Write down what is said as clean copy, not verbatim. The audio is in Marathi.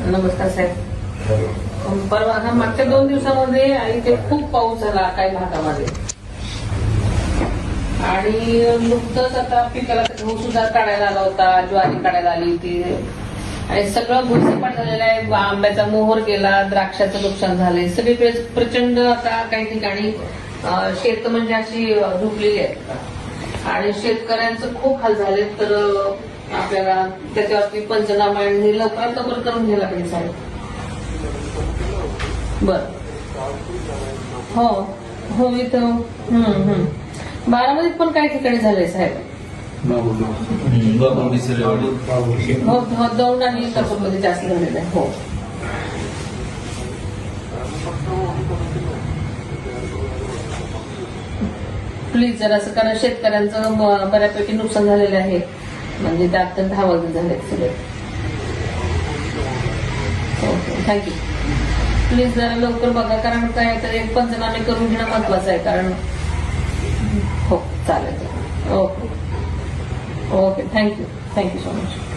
नमस्कार साहेब. परवा मागच्या 2 दिवसामध्ये इथे खूप पाऊस झाला काही भागामध्ये आणि नुकतंच आता पिकाला गहू सुद्धा काढायला आला होता, ज्वारी काढायला आली होती आणि सगळं भुसपाट झालेलं आहे. आंब्याचा मोहर गेला, द्राक्षाचं नुकसान झालंय, सगळीकडे प्रचंड आता काही ठिकाणी शेत म्हणजे अशी झुकलेली आहेत आणि शेतकऱ्यांचं खूप हाल झाले. तर आपल्याला त्याच्यावरती पंचनामा हे लवकरात लवकर करून घ्यायला पाहिजे साहेब. बर हो हो इथं बारामतीत पण काही ठिकाणी झालंय साहेब. हो दौंड आणि कर्जतमध्ये जास्त झालेलं आहे. हो प्लीज जरा असं, कारण शेतकऱ्यांचं बऱ्यापैकी नुकसान झालेलं आहे, म्हणजे ते अत्यंत हवालदिल झाले सगळे. Okay thank you. प्लीज जरा लवकर बघा, कारण काय तर एक पंचनामे करून घेणं महत्वाचं आहे. कारण हो चालेल. Okay okay thank you so much.